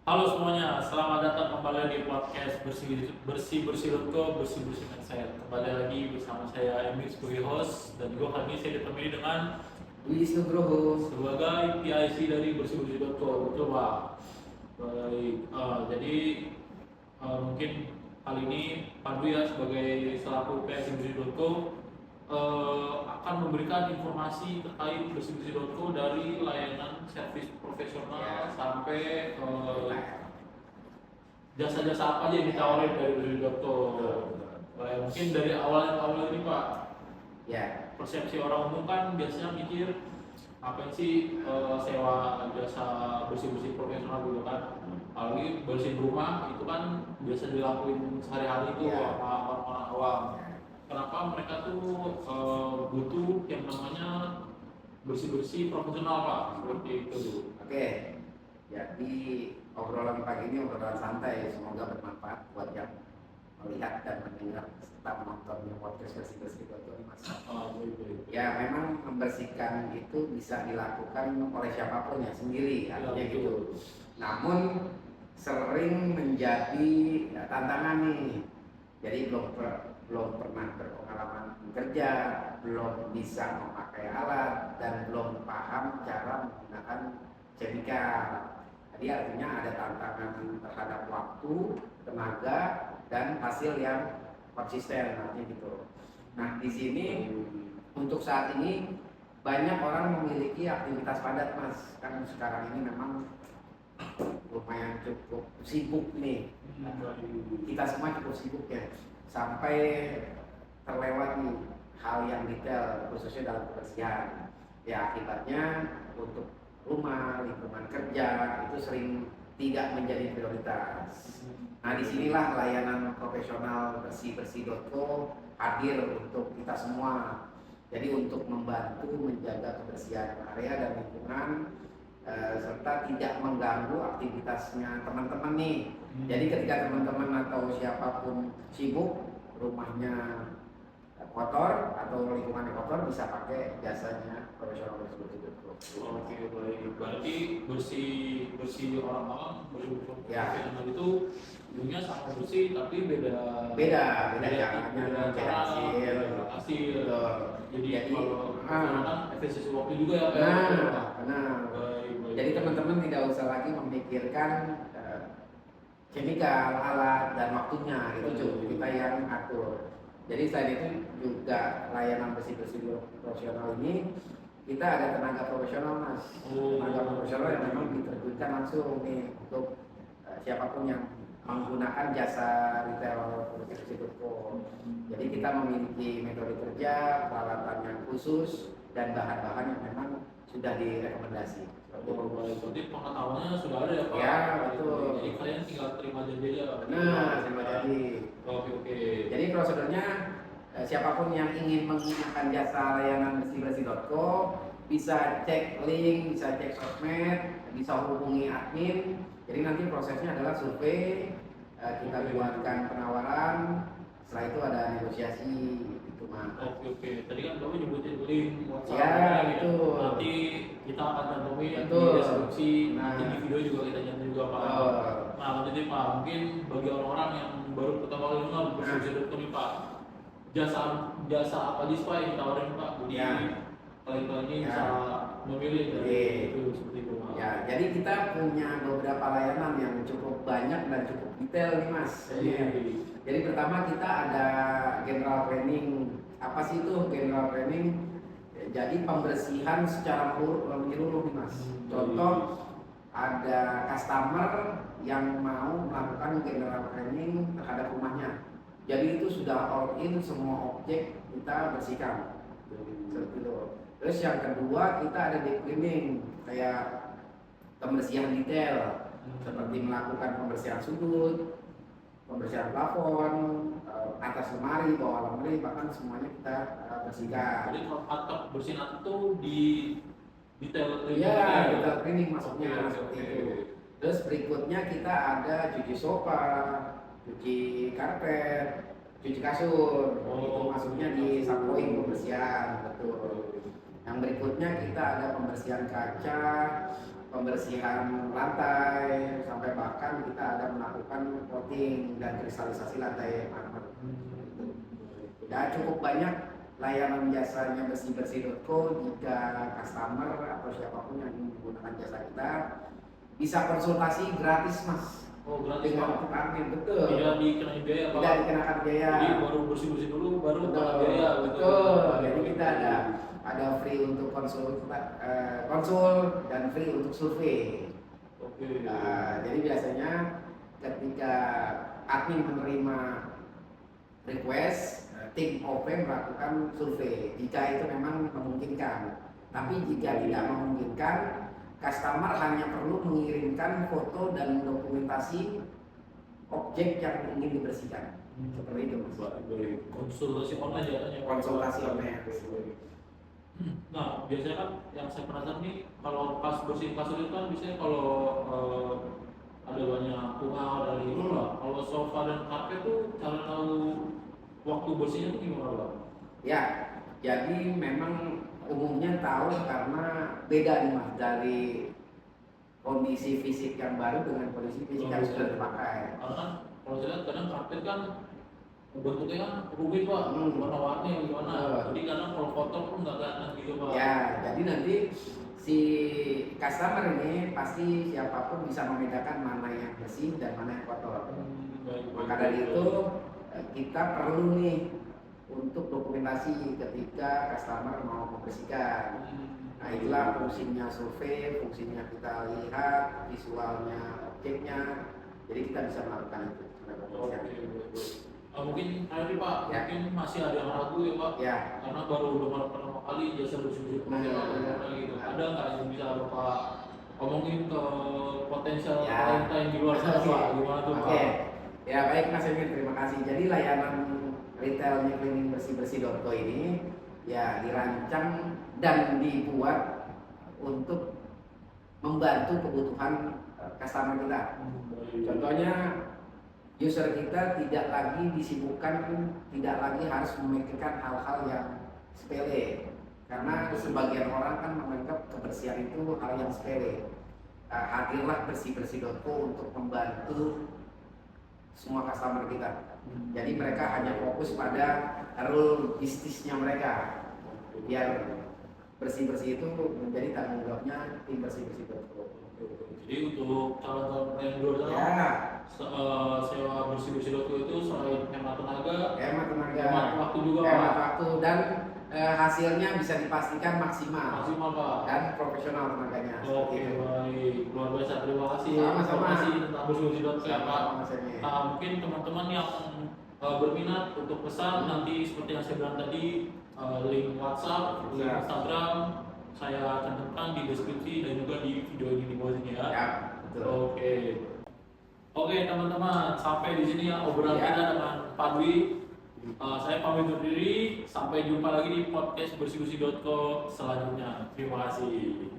Halo semuanya, selamat datang kembali di podcast bersih-bersih.co bersih-bersih mindset. Kembali lagi bersama saya Emil sebagai host dan juga kali ini saya ditemani dengan Luis Nugroho. sebagai PIC dari bersih-bersih.co. Betul Pak. Baik, jadi mungkin kali ini Pandu ya sebagai selaku PIC bersih.co akan memberikan informasi terkait bersih-bersih.co dari layanan servis profesional sampai jasa-jasa apa aja yang ditawarin dari bersih.co. Mungkin dari awal ini Pak, Ya, persepsi orang umum kan biasanya mikir apa sih sewa jasa bersih-bersih profesional gitu kan. Apalagi bersihin rumah itu kan biasa dilakuin sehari-hari itu Ya. sama orang-orang awam. Kenapa mereka tuh butuh yang namanya bersih-bersih profesional Pak, seperti itu. oke. Jadi obrolan pagi ini obrolan santai, semoga bermanfaat buat yang melihat dan mendengar serta menonton podcast bersih-bersih ini, Mas. Baik. Ya, memang membersihkan itu bisa dilakukan oleh siapapun ya sendiri, artinya Ya, gitu. betul. Namun sering menjadi tantangan nih. Jadi belum pernah berpengalaman bekerja, belum bisa memakai alat, dan belum paham cara menggunakan chemical. Jadi artinya ada tantangan terhadap waktu, tenaga, dan hasil yang konsisten, artinya gitu. Nah, di sini untuk saat ini banyak orang memiliki aktivitas padat, Mas. Kan sekarang ini memang lumayan cukup sibuk nih. Kita semua cukup sibuk ya, sampai terlewat nih hal yang detail khususnya dalam kebersihan. Ya, akibatnya untuk rumah, lingkungan kerja itu sering tidak menjadi prioritas. Nah, disinilah layanan profesional bersih-bersih.co hadir untuk kita semua. Jadi untuk membantu menjaga kebersihan area dan lingkungan, serta tidak mengganggu aktivitasnya teman-teman nih. Jadi ketika teman-teman atau siapapun sibuk, rumahnya kotor atau lingkungannya kotor, bisa pakai jasanya profesional seperti itu. Oke baik, berarti bersih bersih orang awam bersih Ya. profesional itu dunia sama bersih tapi beda Beda caranya, beda beda cara, hasil. beda hasil. Betul. Jadi Jadi, kalau kan efisiensi waktu juga ya Pak. benar. Baik. Jadi teman-teman tidak usah lagi memikirkan chemical, alat, dan waktunya, itu cukup kita yang atur. Jadi selain itu juga layanan bersih-bersih profesional ini kita ada tenaga profesional, Mas. Tenaga profesional yang memang diterjunkan langsung nih untuk siapapun yang menggunakan jasa retail bersih-bersih. Jadi kita memiliki metode kerja, peralatan yang khusus, dan bahan-bahan yang memang sudah direkomendasi. Baik, berarti pengetahuannya sudah ada ya Pak. Ya, betul. Jadi kalian tinggal terima janji aja. Nah, terima jadi. Oke. Jadi prosedurnya siapapun yang ingin menggunakan jasa layanan bersih-bersih.co bisa cek link, bisa cek sosmed, bisa hubungi admin. Jadi nanti prosesnya adalah survei, kita buatkan penawaran, setelah itu ada negosiasi itu mah. Oke. Tadi kan kamu nyebutin link WhatsApp. Ya, itu. Nanti kita akan cantumin di Betul. deskripsi, nanti Nah. di video juga kita cantumin juga Pak. Nah, nanti Pak, mungkin bagi orang-orang yang baru pertama kali dengar bersih-bersih.co nih Pak, jasa apa aja sih Pak yang ditawarin Pak? Jadi kalian ini bisa memilih dari itu seperti itu Pak. Ya, jadi kita punya beberapa layanan yang cukup banyak dan cukup detail nih Mas. Jadi pertama kita ada general cleaning. Apa sih itu general cleaning? Jadi pembersihan secara menyeluruh nih Mas. Contoh, ada customer yang mau melakukan general cleaning terhadap rumahnya. Jadi itu sudah all in, semua objek kita bersihkan. Seperti itu. Terus yang kedua kita ada deep cleaning, kayak pembersihan detail, seperti melakukan pembersihan sudut, pembersihan plafon, atas lemari, bawah lemari, bahkan semuanya kita bersihkan. Jadi kalau atap bersihin atap itu di detail Iya, detail cleaning maksudnya Oke. seperti itu. Terus berikutnya kita ada cuci sofa, cuci karpet, cuci kasur. Itu masuknya di subpoint pembersihan, betul. Yang berikutnya kita ada pembersihan kaca, pembersihan lantai, sampai bahkan kita ada melakukan coating dan kristalisasi lantai marmer. Dan cukup banyak layanan jasanya bersih-bersih.co. Jika customer atau siapapun yang ingin menggunakan jasa kita bisa konsultasi gratis, Mas. Oh, gratis dengan Pak. untuk admin, betul. Tidak dikenain biaya Pak. Tidak dikenakan biaya. Jadi baru bersih-bersih dulu baru Betul. kena biaya gitu. Betul. Jadi kita ada free untuk konsul dan free untuk survei. Oke. Jadi biasanya ketika admin menerima request, tim OP melakukan survei jika itu memang memungkinkan. Tapi jika tidak memungkinkan, customer hanya perlu mengirimkan foto dan dokumentasi objek yang ingin dibersihkan. Seperti itu, Mas. Baik. Konsultasi online jadinya. Konsultasi online. Nah, biasanya kan yang saya penasaran nih, kalau pas bersihin kasur itu kan biasanya kalau ada banyak bunga dari itu Pak. Kalau sofa dan karpet tuh cara tahu waktu bersihnya tuh gimana Pak? Ya, jadi memang umumnya tahu karena beda nih Mas, dari kondisi fisik yang baru dengan kondisi fisik yang sudah dipakai. Karena kan kalau saya lihat kadang karpet kan bentuknya kan rumit Pak, warna-warni gimana. Jadi kadang kalau kotor pun nggak kelihatan gitu Pak. Ya, jadi nanti si customer ini pasti siapapun bisa membedakan mana yang bersih dan mana yang kotor. Maka dari itu kita perlu nih untuk dokumentasi ketika customer mau membersihkan. Nah, itulah fungsinya survei, fungsinya kita lihat visualnya, objeknya. Jadi kita bisa melakukan itu. Mungkin tadi Pak, Ya. mungkin masih ada yang ragu ya Pak, Ya, karena baru dengar pertama kali jasa bersih-bersih gitu. Ada nggak yang bisa Bapak omongin ke potensial Ya. klien yang di luar sana Pak? Gimana tuh Pak? Oke. Ya baik Mas Emil, terima kasih. Jadi layanan retailnya cleaning bersih-bersih.co ini ya dirancang dan dibuat untuk membantu kebutuhan customer kita. Contohnya user kita tidak lagi disibukkan, tidak lagi harus memikirkan hal-hal yang sepele. Karena sebagian orang kan menganggap kebersihan itu hal yang sepele. Hadirlah bersih-bersih.co untuk membantu semua customer kita. Jadi mereka hanya fokus pada rule bisnisnya mereka. Biar bersih-bersih itu menjadi tanggung jawabnya tim bersih-bersih.co. Jadi untuk calon-calon klien di luar sana, Ya, sewa bersih-bersih.co itu selain hemat tenaga, hemat tenaga, hemat waktu juga hemat Pak. waktu, dan hasilnya bisa dipastikan maksimal Maksimal Pak. dan profesional tenaganya. Oke, baik. Luar biasa, terima kasih Sama-sama. informasi tentang bersih-bersih.co ya Pak. Mas Emil. Mungkin teman-teman yang berminat untuk pesan nanti seperti yang saya bilang tadi, link WhatsApp, link Instagram saya cantumkan di deskripsi dan juga di video ini di bawah sini ya. Ya, betul. Oke teman-teman, sampai di sini ya obrolan Ya. kita dengan Pak Dwi. Saya pamit undur diri, sampai jumpa lagi di podcast bersih-bersih.co selanjutnya. Terima kasih.